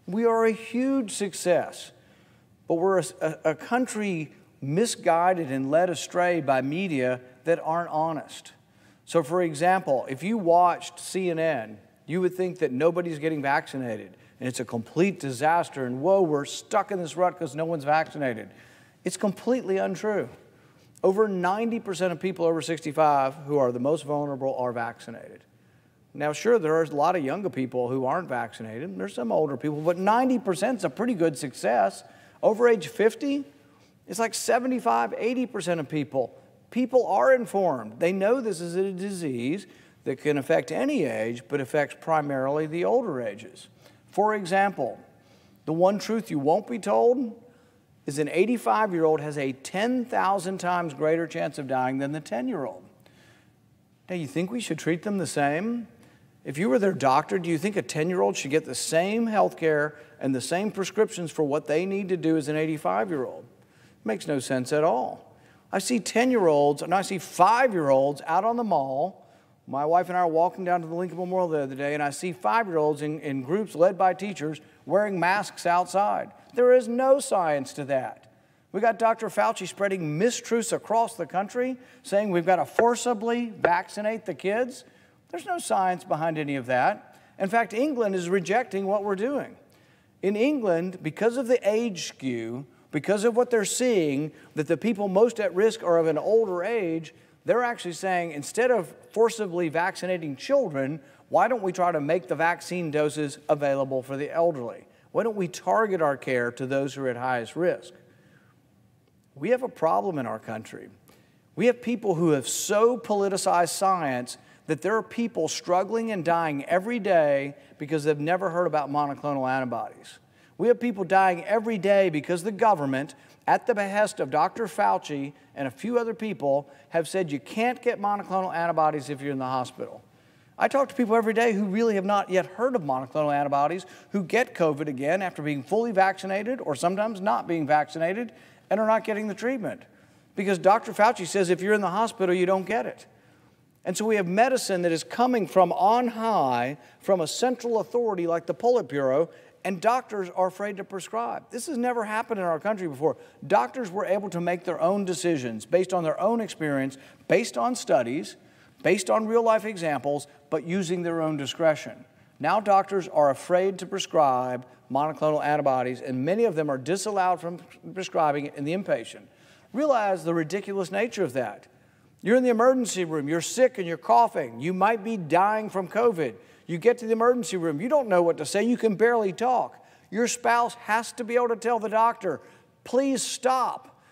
We are a huge success, but we're a country misguided and led astray by media that aren't honest. So for example, if you watched CNN, you would think that nobody's getting vaccinated and it's a complete disaster and whoa, we're stuck in this rut because no one's vaccinated. It's completely untrue. Over 90% of people over 65 who are the most vulnerable are vaccinated. Now, sure, there are a lot of younger people who aren't vaccinated. There's some older people, but 90% is a pretty good success. Over age 50, it's like 75, 80% of people. People are informed. They know this is a disease that can affect any age, but affects primarily the older ages. For example, the one truth you won't be told is an 85-year-old has a 10,000 times greater chance of dying than the 10-year-old. Now, you think we should treat them the same? If you were their doctor, do you think a 10-year-old should get the same health care and the same prescriptions for what they need to do as an 85-year-old? It makes no sense at all. I see 10-year-olds and I see 5-year-olds out on the mall. My wife and I are walking down to the Lincoln Memorial the other day, and I see 5-year-olds in groups led by teachers wearing masks outside. There is no science to that. We got Dr. Fauci spreading mistruths across the country, saying we've got to forcibly vaccinate the kids. There's no science behind any of that. In fact, England is rejecting what we're doing. In England, because of the age skew, because of what they're seeing, that the people most at risk are of an older age, they're actually saying instead of forcibly vaccinating children, why don't we try to make the vaccine doses available for the elderly? Why don't we target our care to those who are at highest risk? We have a problem in our country. We have people who have so politicized science that there are people struggling and dying every day because they've never heard about monoclonal antibodies. We have people dying every day because the government, at the behest of Dr. Fauci and a few other people, have said you can't get monoclonal antibodies if you're in the hospital. I talk to people every day who really have not yet heard of monoclonal antibodies, who get COVID again after being fully vaccinated or sometimes not being vaccinated and are not getting the treatment. Because Dr. Fauci says if you're in the hospital, you don't get it. And so we have medicine that is coming from on high, from a central authority like the Politburo, and doctors are afraid to prescribe. This has never happened in our country before. Doctors were able to make their own decisions based on their own experience, based on studies, based on real-life examples, but using their own discretion. Now doctors are afraid to prescribe monoclonal antibodies, and many of them are disallowed from prescribing it in the inpatient. Realize the ridiculous nature of that. You're in the emergency room, you're sick and you're coughing, you might be dying from COVID. You get to the emergency room, you don't know what to say, you can barely talk. Your spouse has to be able to tell the doctor, please stop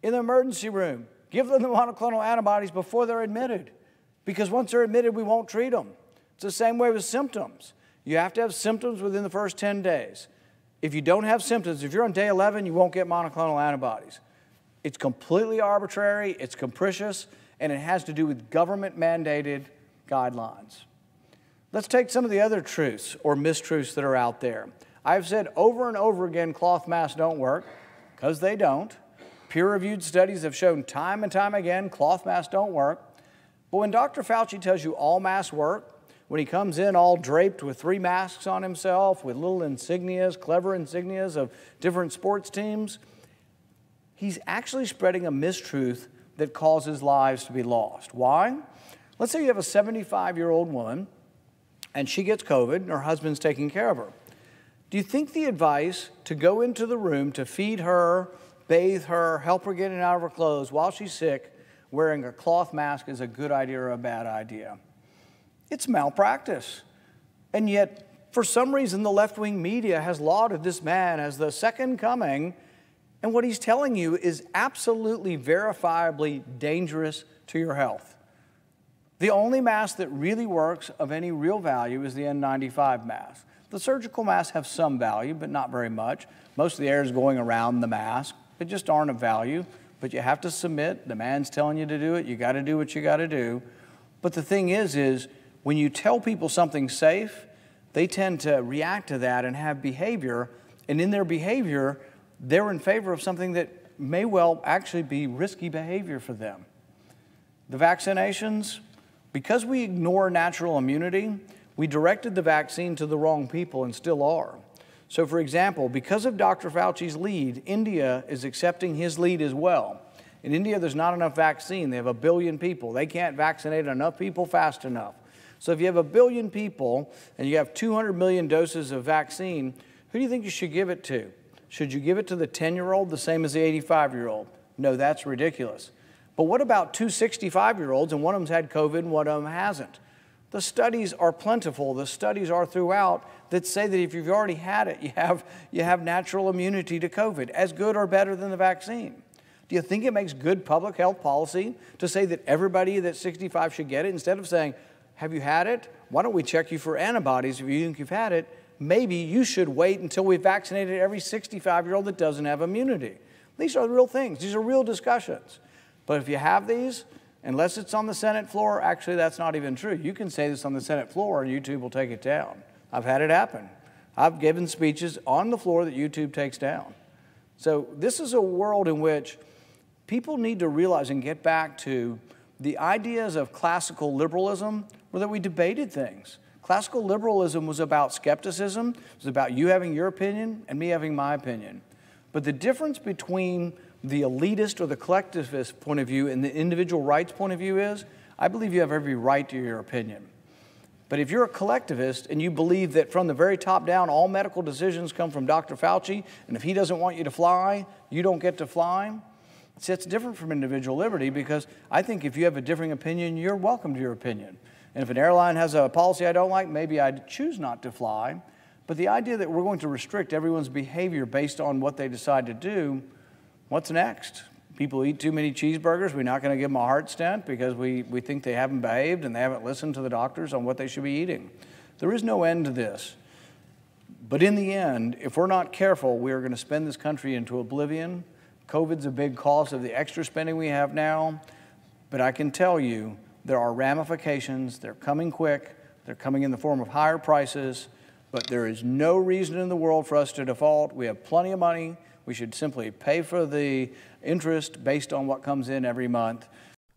in the emergency room. Give them the monoclonal antibodies before they're admitted. Because once they're admitted, we won't treat them. It's the same way with symptoms. You have to have symptoms within the first 10 days. If you don't have symptoms, if you're on day 11, you won't get monoclonal antibodies. It's completely arbitrary, it's capricious, and it has to do with government-mandated guidelines. Let's take some of the other truths or mistruths that are out there. I've said over and over again cloth masks don't work, because they don't. Peer-reviewed studies have shown time and time again cloth masks don't work. But when Dr. Fauci tells you all masks work, when he comes in all draped with 3 masks on himself, with little insignias, clever insignias of different sports teams, he's actually spreading a mistruth that causes lives to be lost. Why? Let's say you have a 75-year-old woman and she gets COVID and her husband's taking care of her. Do you think the advice to go into the room to feed her, bathe her, help her get in and out of her clothes while she's sick, wearing a cloth mask is a good idea or a bad idea? It's malpractice. And yet, for some reason, the left-wing media has lauded this man as the second coming, and what he's telling you is absolutely verifiably dangerous to your health. The only mask that really works of any real value is the N95 mask. The surgical masks have some value, but not very much. Most of the air is going around the mask. They just aren't of value, but you have to submit. The man's telling you to do it. You got to do what you got to do. But the thing is when you tell people something's safe, they tend to react to that and have behavior, and in their behavior, they're in favor of something that may well actually be risky behavior for them. The vaccinations, because we ignore natural immunity, we directed the vaccine to the wrong people and still are. So for example, because of Dr. Fauci's lead, India is accepting his lead as well. In India, there's not enough vaccine. They have 1 billion people. They can't vaccinate enough people fast enough. So if you have 1 billion people and you have 200 million doses of vaccine, who do you think you should give it to? Should you give it to the 10-year-old the same as the 85-year-old? No, that's ridiculous. But what about 2 65-year-olds, and one of them's had COVID and one of them hasn't? The studies are plentiful. The studies are throughout that say that if you've already had it, you have natural immunity to COVID, as good or better than the vaccine. Do you think it makes good public health policy to say that everybody that's 65 should get it, instead of saying, have you had it? Why don't we check you for antibodies if you think you've had it? Maybe you should wait until we've vaccinated every 65-year-old that doesn't have immunity. These are real things. These are real discussions. But if you have these, unless it's on the Senate floor, actually that's not even true. You can say this on the Senate floor and YouTube will take it down. I've had it happen. I've given speeches on the floor that YouTube takes down. So this is a world in which people need to realize and get back to the ideas of classical liberalism were that we debated things. Classical liberalism was about skepticism. It was about you having your opinion and me having my opinion. But the difference between the elitist or the collectivist point of view and the individual rights point of view is, I believe you have every right to your opinion. But if you're a collectivist and you believe that from the very top down, all medical decisions come from Dr. Fauci, and if he doesn't want you to fly, you don't get to fly, see, it's different from individual liberty, because I think if you have a differing opinion, you're welcome to your opinion. And if an airline has a policy I don't like, maybe I'd choose not to fly. But the idea that we're going to restrict everyone's behavior based on what they decide to do, what's next? People eat too many cheeseburgers, we're not going to give them a heart stent because we think they haven't behaved and they haven't listened to the doctors on what they should be eating. There is no end to this. But in the end, if we're not careful, we are going to spend this country into oblivion. COVID's a big cost of the extra spending we have now. But I can tell you, there are ramifications. They're coming quick. They're coming in the form of higher prices. But there is no reason in the world for us to default. We have plenty of money. We should simply pay for the interest based on what comes in every month.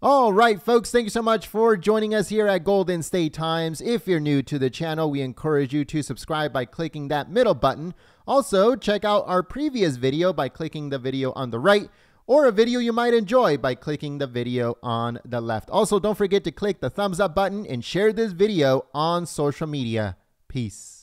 All right, folks, thank you so much for joining us here at Golden State Times. If you're new to the channel, we encourage you to subscribe by clicking that middle button. Also, check out our previous video by clicking the video on the right, or a video you might enjoy by clicking the video on the left. Also, don't forget to click the thumbs up button and share this video on social media. Peace.